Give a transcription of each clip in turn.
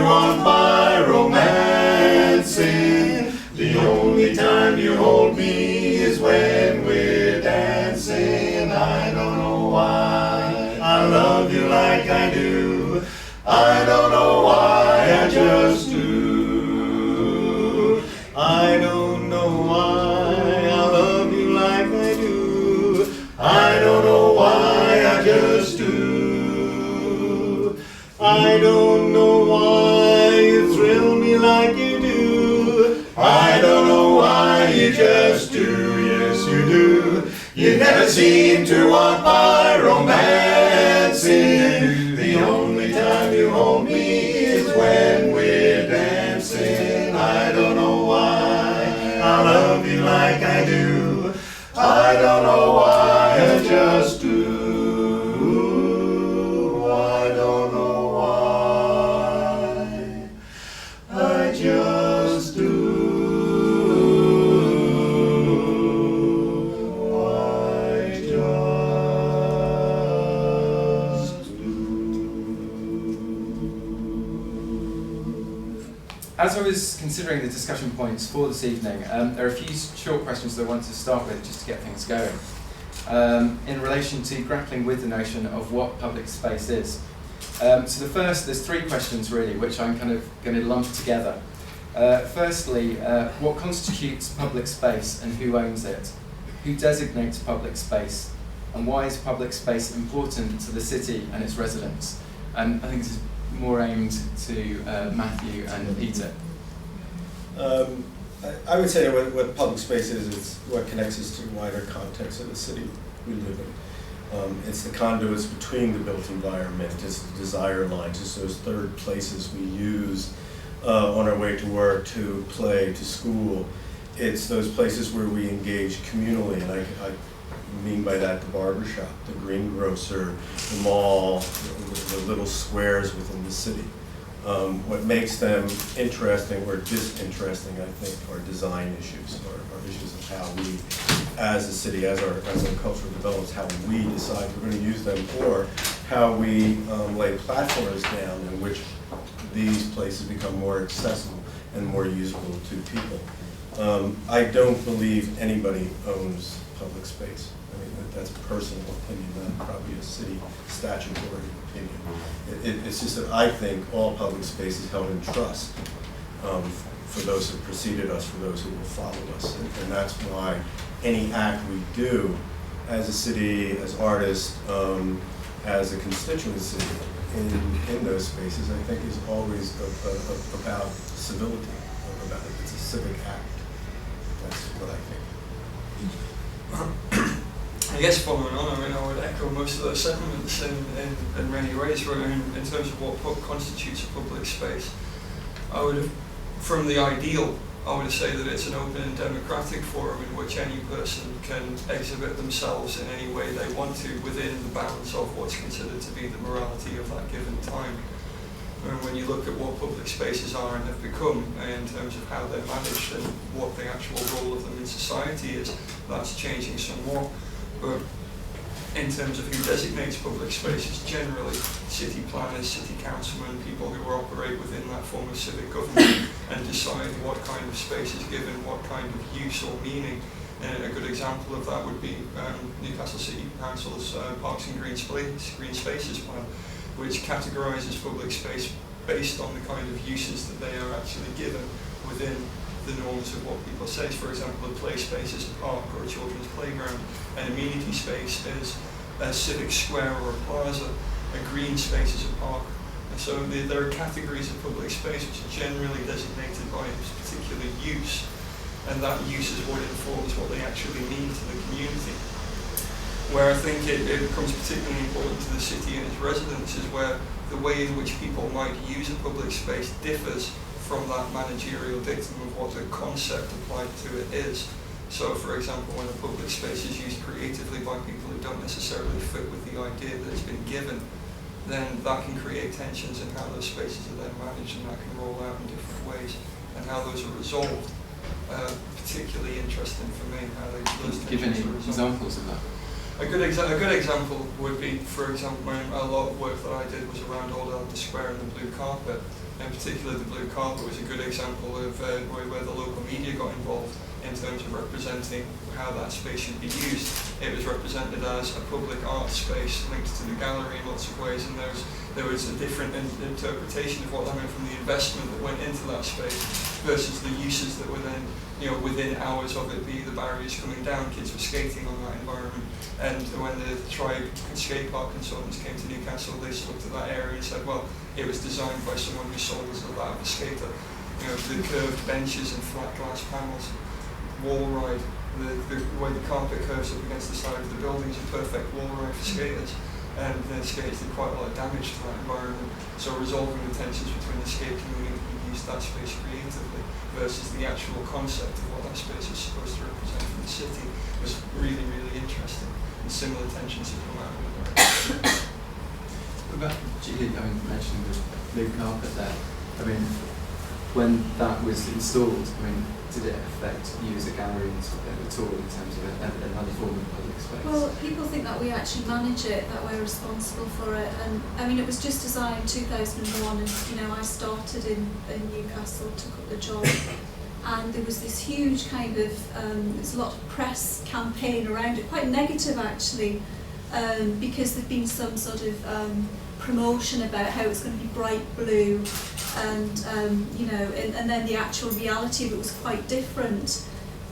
want my romancing. The only time you hold me is when we're dancing. I don't know why I love you like I do. I don't know why, I just do. I don't know why I love you like I do. I don't know why, I just do. I don't know why you thrill me like you do. I don't know why, you just do. Yes, you do. You never seem to want my romancing. The only time you hold me is when we're dancing. I don't know why I love you like I do. I don't know why, I just do. I don't know why, I just do. As I was considering the discussion points for this evening, there are a few short questions that I wanted to start with just to get things going. In relation to grappling with the notion of what public space is. So the first, there's three questions really, which I'm kind of going to lump together. Firstly, what constitutes public space and who owns it? Who designates public space? And why is public space important to the city and its residents? And I think this is more aimed to Matthew and Peter. I would say what public space is, it's what connects us to the wider context of the city we live in. It's the conduits between the built environment, it's the desire lines, it's those third places we use on our way to work, to play, to school. It's those places where we engage communally, and I mean by that the barber shop, the greengrocer, the mall, the little squares within the city. What makes them interesting or disinteresting, I think, are design issues, or issues of how we, as a city, as our culture develops, how we decide we're going to use them, or how we lay platforms down in which these places become more accessible and more usable to people. I don't believe anybody owns public space. I mean, that's a personal opinion, not probably a city statutory opinion. It's just that I think all public space is held in trust for those who preceded us, for those who will follow us. And that's why any act we do as a city, as artists, as a constituency in those spaces, I think is always about civility, about it. It's a civic act. That's what I think. I guess following on, I mean, I would echo most of those sentiments in many ways, really, in terms of what constitutes a public space. I would have, from the ideal, I would say that it's an open and democratic forum in which any person can exhibit themselves in any way they want to within the bounds of what's considered to be the morality of that given time. And when you look at what public spaces are and have become in terms of how they're managed and what the actual role of them in society is, that's changing somewhat. But in terms of who designates public spaces, generally city planners, city councilmen, people who operate within that form of civic government and decide what kind of space is given, what kind of use or meaning. And a good example of that would be Newcastle City Council's Parks and Green Spaces plan, which categorises public space based on the kind of uses that they are actually given within the norms of what people say. For example, a play space is a park or a children's playground. An amenity space is a civic square or a plaza. A green space is a park. And so there are categories of public space which are generally designated by a particular use, and that use is what informs what they actually mean to the community. Where I think it becomes particularly important to the city and its residents is where the way in which people might use a public space differs from that managerial dictum of what the concept applied to it is. So, for example, when a public space is used creatively by people who don't necessarily fit with the idea that it's been given, then that can create tensions in how those spaces are then managed, and that can roll out in different ways, and how those are resolved. Particularly interesting for me, how those Give any tensions are resolved. examples of that? A good example would be, for example, a lot of work that I did was around Old Albert Square and the blue carpet. In particular, the blue carpet was a good example of where the local media got involved in terms of representing how that space should be used. It was represented as a public art space linked to the gallery in lots of ways, and there was a different interpretation of what that meant from the investment that went into that space versus the uses that were then, within hours of it, be the barriers coming down, kids were skating on that environment. And when the Tribe skate park consultants came to Newcastle, they looked at that area and said, well, it was designed by someone who saw as that of a skater. The curved benches and flat glass panels, wall ride, the way the carpet curves up against the side of the building is a perfect wall ride for skaters. And the skaters did quite a lot of damage to that environment. So resolving the tensions between the skate community who used that space creatively versus the actual concept of what that space is supposed to represent for the city was really, really interesting. And similar tensions have come out of it. What about Julie, mentioning the blue carpet there? When that was installed, did it affect you as a gallery at all in terms of another form of public space? Well, people think that we actually manage it, that we're responsible for it, and it was just designed 2001, and I started in Newcastle, took up the job, and there was this huge kind of, there's a lot of press campaign around it, quite negative actually, because there'd been some sort of promotion about how it's going to be bright blue, and then the actual reality of it was quite different.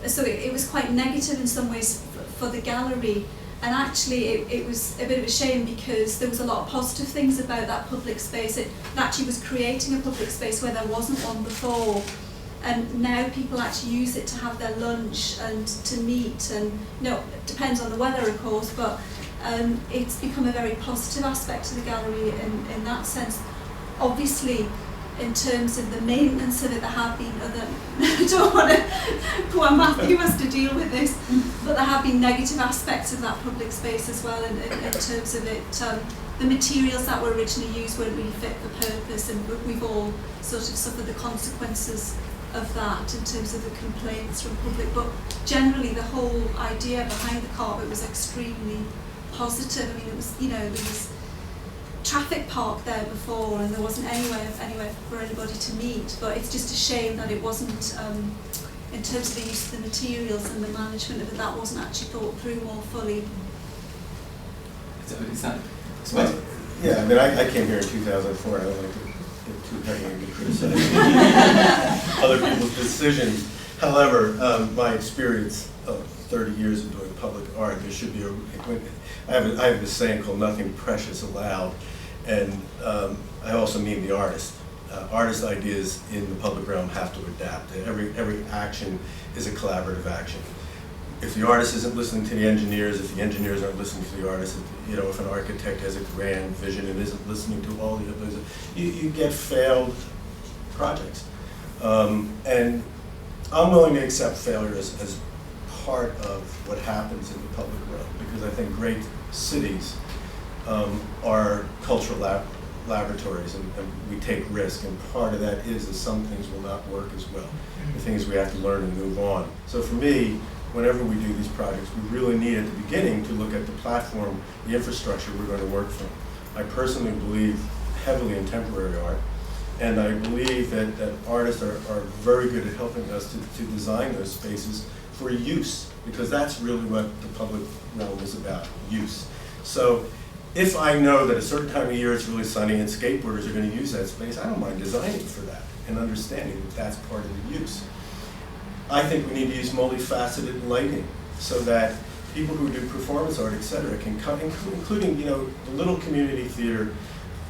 So it was quite negative in some ways for the gallery, and actually it was a bit of a shame because there was a lot of positive things about that public space. It actually was creating a public space where there wasn't one before, and now people actually use it to have their lunch and to meet, and it depends on the weather of course, but it's become a very positive aspect to the gallery in that sense. Obviously, in terms of the maintenance of it, there have been other, I don't want to, poor Matthew has to deal with this, but there have been negative aspects of that public space as well in terms of it. The materials that were originally used weren't really fit for purpose, and we've all sort of suffered the consequences of that in terms of the complaints from public. But generally the whole idea behind the carpet was extremely positive. It was, there was traffic park there before, and there wasn't anywhere for anybody to meet. But it's just a shame that it wasn't, in terms of the use of the materials and the management of it, that wasn't actually thought through more fully. Is that? Well, yeah, I came here in 2004. I don't like to get too heavy and criticize other people's decisions. However, my experience of 30 years of doing public art, there should be I have this saying called "nothing precious allowed," and I also mean the artist. Artist ideas in the public realm have to adapt. Every action is a collaborative action. If the artist isn't listening to the engineers, if the engineers aren't listening to the artist, if an architect has a grand vision and isn't listening to all the others, you get failed projects. And I'm willing to accept failure as part of what happens in the public realm, because I think great cities are cultural laboratories, and we take risk, and part of that is that some things will not work as well. The thing is, we have to learn and move on. So for me, whenever we do these projects, we really need at the beginning to look at the platform, the infrastructure we're going to work from. I personally believe heavily in temporary art, and I believe that artists are very good at helping us to design those spaces for use, because that's really what the public realm is about, use. So if I know that a certain time of year it's really sunny and skateboarders are going to use that space, I don't mind designing for that and understanding that that's part of the use. I think we need to use multifaceted lighting so that people who do performance art, et cetera, can come, including the little community theater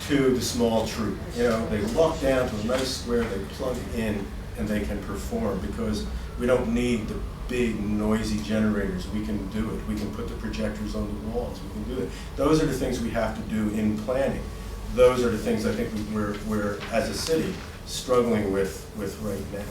to the small troupe. They walk down to a nice square, they plug in, and they can perform, because we don't need the big noisy generators. We can do it. We can put the projectors on the walls. We can do it. Those are the things we have to do in planning. Those are the things I think we're as a city struggling with right now.